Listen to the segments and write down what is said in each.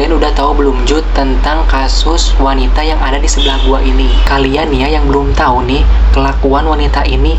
Kalian udah tahu belum Jud tentang kasus wanita yang ada di sebelah gua ini? Kalian ya yang belum tahu nih, kelakuan wanita ini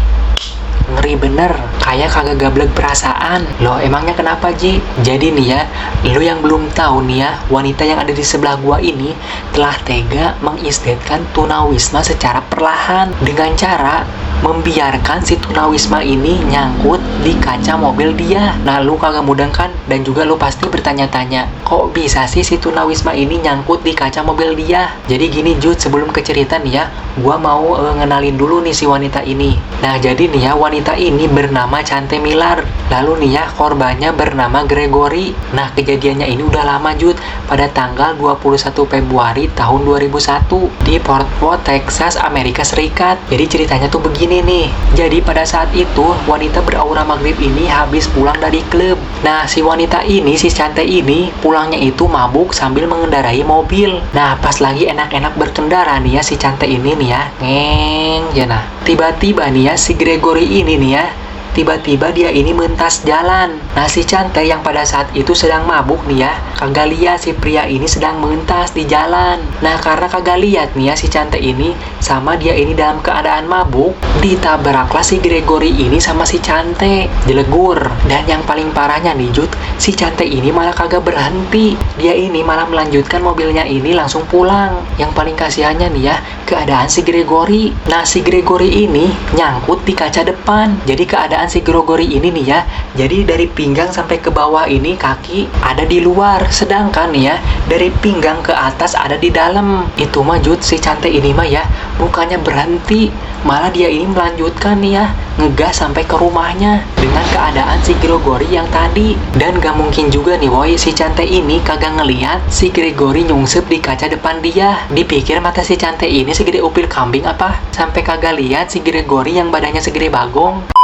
ngeri bener, kayak kagak gablek perasaan. Loh emangnya kenapa Ji? Jadi nih ya, lu yang belum tahu nih ya, wanita yang ada di sebelah gua ini telah tega mengistetkan tunawisma secara perlahan dengan cara membiarkan si tunawisma ini nyangkut di kaca mobil dia. Nah lu kagak mudeng kan? Dan juga lu pasti bertanya-tanya, kok bisa sih si tunawisma ini nyangkut di kaca mobil dia? Jadi gini Jud, sebelum ke cerita nih ya, gua mau ngenalin dulu nih si wanita ini. Nah jadi nih ya, wanita ini bernama Chante Millar. Lalu nih ya, korbannya bernama Gregory. Nah kejadiannya ini udah lama Jud, pada tanggal 21 Februari tahun 2001 di Fort Worth, Texas, Amerika Serikat. Jadi ceritanya tuh begini nih. Jadi pada saat itu wanita beraura maghrib ini habis pulang dari klub. Nah si wanita ini, si Chante ini pulangnya itu mabuk sambil mengendarai mobil. Nah pas lagi enak-enak berkendara nih ya, si Chante ini nih ya, ngeng ya. Nah tiba-tiba nih ya, si Gregory ini nih ya, tiba-tiba dia ini mentas jalan. Nah si Chante yang pada saat itu sedang mabuk nih ya, kagak lihat si pria ini sedang mentas di jalan. Nah karena kagak lihat nih ya, si Chante ini sama dia ini dalam keadaan mabuk, ditabraklah si Gregory ini sama si Chante, dilegur. Dan yang paling parahnya nih Jud, si Chante ini malah kagak berhenti. Dia ini malah melanjutkan mobilnya ini langsung pulang. Yang paling kasihannya nih ya, keadaan si Gregory. Nah si Gregory ini nyangkut di kaca depan. Jadi keadaan si Gregory ini nih ya, jadi dari pinggang sampai ke bawah ini kaki ada di luar, sedangkan nih ya dari pinggang ke atas ada di dalam. Itu mah Jud, si Chante ini mah ya bukannya berhenti, malah dia ini melanjutkan nih ya, ngegas sampai ke rumahnya dengan keadaan si Gregory yang tadi. Dan gak mungkin juga nih woy, si Chante ini kagak ngelihat si Gregory nyungsep di kaca depan dia. Dipikir mata si Chante ini segede upil kambing apa, sampai kagak lihat si Gregory yang badannya segede bagong.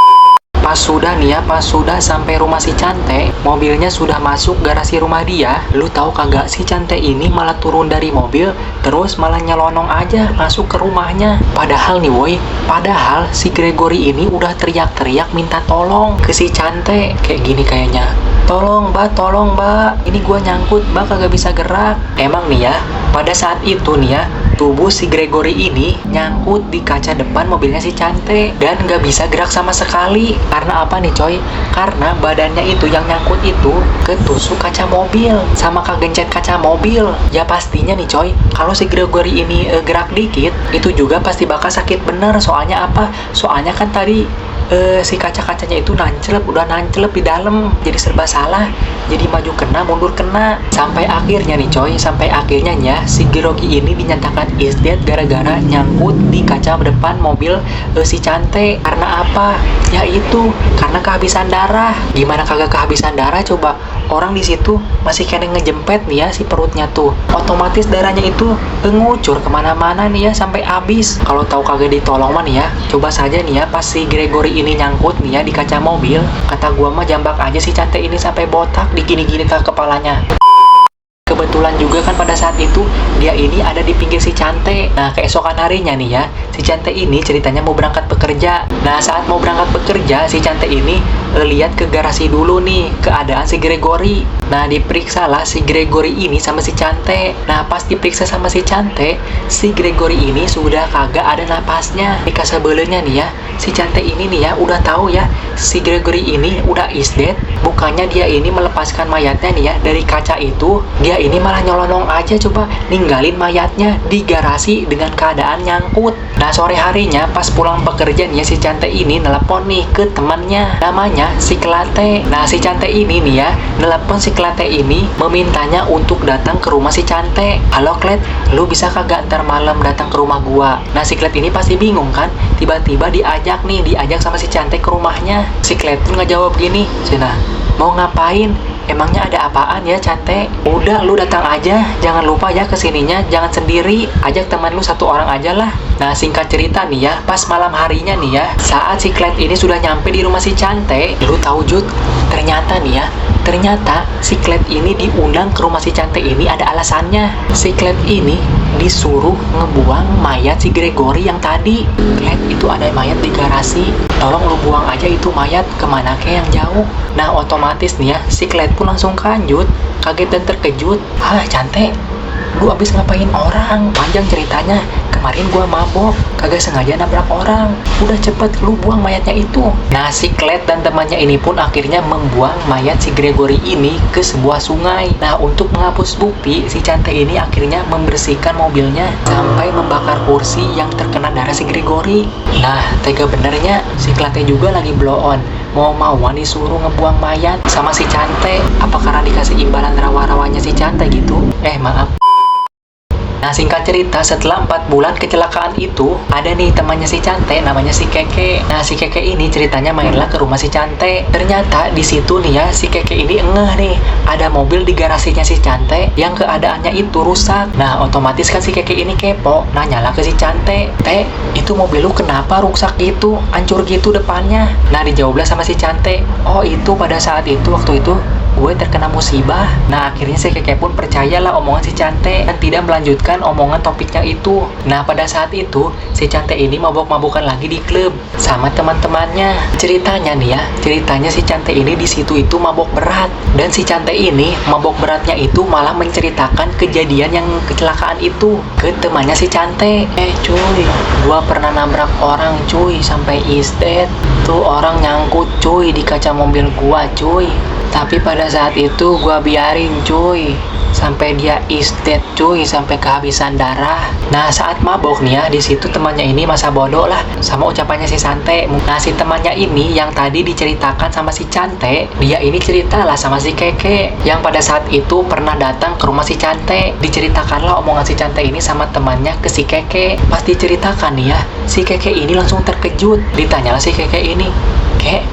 Pas sudah nih ya, pas sudah sampai rumah si Chante, mobilnya sudah masuk garasi rumah dia. Lu tahu kagak, si Chante ini malah turun dari mobil, terus malah nyelonong aja masuk ke rumahnya. Padahal nih woy, padahal si Gregory ini udah teriak-teriak minta tolong ke si Chante. Kayak gini kayaknya, tolong mbak, ini gua nyangkut mbak, kagak bisa gerak. Emang nih ya, pada saat itu nih ya, tubuh si Gregory ini nyangkut di kaca depan mobilnya si Chante dan gak bisa gerak sama sekali. Karena apa nih coy? Karena badannya itu yang nyangkut itu ketusuk kaca mobil sama kagencet kaca mobil. Ya pastinya nih coy, kalau si Gregory ini gerak dikit, itu juga pasti bakal sakit bener. Soalnya apa? Soalnya kan tadi si kaca-kacanya itu udah nancelep di dalam, jadi serba salah, jadi maju kena mundur kena. Sampai akhirnya nih coy, sampai akhirnya ya si Gregory ini dinyatakan is dead gara-gara nyangkut di kaca depan mobil si Chante. Karena apa? Ya itu karena kehabisan darah. Gimana kagak kehabisan darah coba? Orang di situ masih kena ngejempet nih ya si perutnya tuh, otomatis darahnya itu ngucur kemana-mana nih ya sampai habis. Kalau tahu kagak ditolong mah nih ya, coba saja nih ya pas si Gregory ini nyangkut nih ya di kaca mobil, kata gua mah jambak aja si Chante ini sampai botak digini-gini ke kepalanya. Kebetulan juga kan pada saat itu dia ini ada di pinggir si Chante. Nah keesokan harinya nih ya, si Chante ini ceritanya mau berangkat bekerja. Nah saat mau berangkat bekerja, si Chante ini lihat ke garasi dulu nih keadaan si Gregory. Nah diperiksa lah si Gregory ini sama si Chante. Nah pas diperiksa sama si Chante, si Gregory ini sudah kagak ada napasnya. Dikasih belenya nih ya, si Chante ini nih ya udah tahu ya si Gregory ini udah is dead. Bukannya dia ini melepaskan mayatnya nih ya dari kaca itu, dia ini malah nyelonong aja coba ninggalin mayatnya di garasi dengan keadaan nyangkut. Nah sore harinya pas pulang bekerja nih ya, si Chante ini nelpon nih ke temannya namanya si Klate. Nah si Chante ini nih ya nelpon si Klate ini memintanya untuk datang ke rumah si Chante. Halo Klet, lu bisa kagak ntar malam datang ke rumah gua? Nah si Klet ini pasti bingung kan, tiba-tiba diajak sama si Chante ke rumahnya. Si Klet pun ngejawab gini, Cina, mau ngapain? Emangnya ada apaan ya Chante? Udah lu datang aja, jangan lupa ya kesininya, jangan sendiri, ajak teman lu satu orang aja lah. Nah singkat cerita nih ya, pas malam harinya nih ya, saat si Clyde ini sudah nyampe di rumah si Chante, lu tahu Jud, ternyata nih ya, ternyata si Clyde ini diundang ke rumah si Chante ini ada alasannya. Si Clyde ini disuruh ngebuang mayat si Gregory yang tadi. Clyde, itu ada mayat di garasi, tolong lu buang aja itu mayat kemana ke yang jauh. Nah otomatis nih ya, si Clyde pun langsung kanjut kaget dan terkejut. Hah, Cante, lu abis ngapain orang? Panjang ceritanya. Kemarin gua mabok, kagak sengaja nabrak orang. Udah cepet, lu buang mayatnya itu. Nah, si Klet dan temannya ini pun akhirnya membuang mayat si Gregory ini ke sebuah sungai. Nah, untuk menghapus bukti, si Cante ini akhirnya membersihkan mobilnya sampai membakar kursi yang terkena darah si Gregory. Nah, tega benernya, si Kletnya juga lagi blow on. Mau-mauan disuruh ngebuang mayat sama si Cante. Apa karena dikasih imbalan rawa-rawanya si Cante gitu? Maaf. Nah, singkat cerita, setelah 4 bulan kecelakaan itu, ada nih temannya si Cante, namanya si Keke. Nah, si Keke ini ceritanya mainlah ke rumah si Cante. Ternyata di situ nih ya, si Keke ini ngeh nih, ada mobil di garasinya si Cante yang keadaannya itu rusak. Nah, otomatis kan si Keke ini kepo, nanyalah ke si Cante, "Teh, itu mobil lu kenapa rusak gitu? Hancur gitu depannya?" Nah, dijawablah sama si Cante, "Oh, itu pada saat itu, waktu itu gue terkena musibah." Nah, akhirnya si Keke pun percayalah omongan si Cante dan tidak melanjutkan omongan topiknya itu. Nah, pada saat itu si Cante ini mabok-mabokan lagi di klub sama teman-temannya. Ceritanya nih ya, ceritanya si Cante ini di situ itu mabok berat, dan si Cante ini mabok beratnya itu malah menceritakan kejadian yang kecelakaan itu ke temannya si Cante. Cuy, gua pernah nabrak orang cuy sampai is dead. Tuh orang nyangkut cuy di kaca mobil gua cuy. Tapi pada saat itu gua biarin cuy sampai dia is dead cuy, sampai kehabisan darah. Nah, saat mabok nih ya, di situ temannya ini masa bodoh lah sama ucapannya si Cante. Nah, si temannya ini yang tadi diceritakan sama si Cante, dia ini ceritalah sama si Keke yang pada saat itu pernah datang ke rumah si Cante. Diceritakanlah omongan si Cante ini sama temannya ke si Keke. Pas diceritakan nih ya, si Keke ini langsung terkejut. Ditanyalah si Keke ini, "Kek,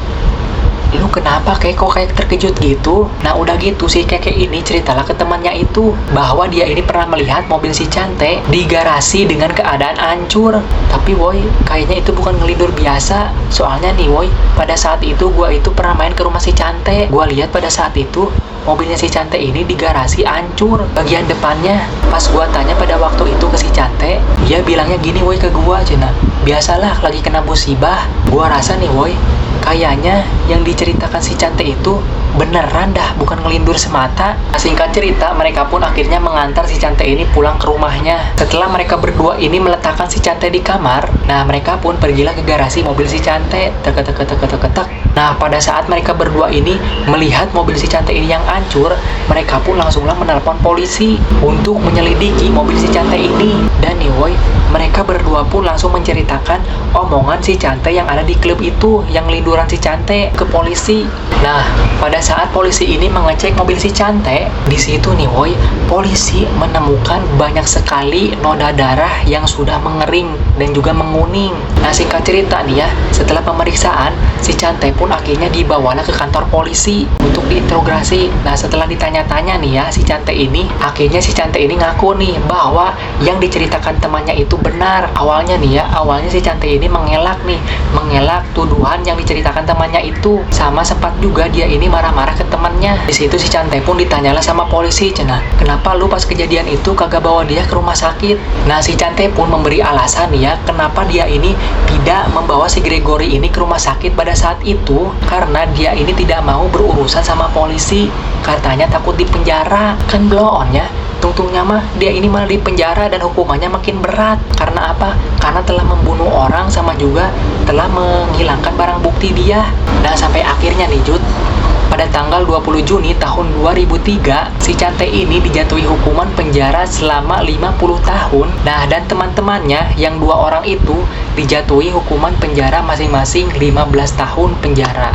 lu kenapa kok kayak terkejut gitu?" Nah, udah gitu si Keke ini ceritalah ke temannya itu bahwa dia ini pernah melihat mobil si Cante di garasi dengan keadaan hancur. Tapi woi, kayaknya itu bukan ngelindur biasa. Soalnya nih woi, pada saat itu gua itu pernah main ke rumah si Cante. Gua lihat pada saat itu mobilnya si Cante ini di garasi hancur bagian depannya. Pas gua tanya pada waktu itu ke si Cante, dia bilangnya gini woi ke gua, "Cina, biasalah lagi kena musibah." Gua rasa nih woi, kayaknya yang diceritakan si Cante itu beneran dah, bukan ngelindur semata. Singkat cerita, mereka pun akhirnya mengantar si Cante ini pulang ke rumahnya. Setelah mereka berdua ini meletakkan si Cante di kamar, nah mereka pun pergilah ke garasi mobil si Cante. Tek. Nah, pada saat mereka berdua ini melihat mobil si Cante ini yang hancur, mereka pun langsunglah menelpon polisi untuk menyelidiki mobil si Cante ini. Dan nih woy, mereka berdua pun langsung menceritakan omongan si Cante yang ada di klub itu, yang linduran si Cante, ke polisi. Nah, pada saat polisi ini mengecek mobil si Cante, di situ nih woy, polisi menemukan banyak sekali noda darah yang sudah mengering dan juga menguning. Nah, singkat cerita nih ya, setelah pemeriksaan, si Cante pun akhirnya dibawalah ke kantor polisi untuk diinterogasi. Nah, setelah ditanya-tanya nih ya, si Cante ini, akhirnya si Cante ini ngaku nih bahwa yang diceritakan temannya itu benar. Awalnya nih ya, awalnya si Cante ini mengelak tuduhan yang diceritakan temannya itu, sama sempat juga dia ini marah-marah ke temannya. Di situ si Cante pun ditanyalah sama polisi, "Cenah, kenapa lu pas kejadian itu kagak bawa dia ke rumah sakit?" Nah, si Cante pun memberi alasan ya, kenapa dia ini tidak membawa si Gregory ini ke rumah sakit pada saat itu, karena dia ini tidak mau berurusan sama polisi. Katanya takut dipenjara. Kan blow on ya. Tungtungnya mah dia ini malah dipenjara dan hukumannya makin berat. Karena apa? Karena telah membunuh orang sama juga telah menghilangkan barang bukti dia. Nah, sampai akhirnya nih Jud, pada tanggal 20 Juni tahun 2003, si Cante ini dijatuhi hukuman penjara selama 50 tahun. Nah, dan teman-temannya yang 2 orang itu dijatuhi hukuman penjara masing-masing 15 tahun penjara.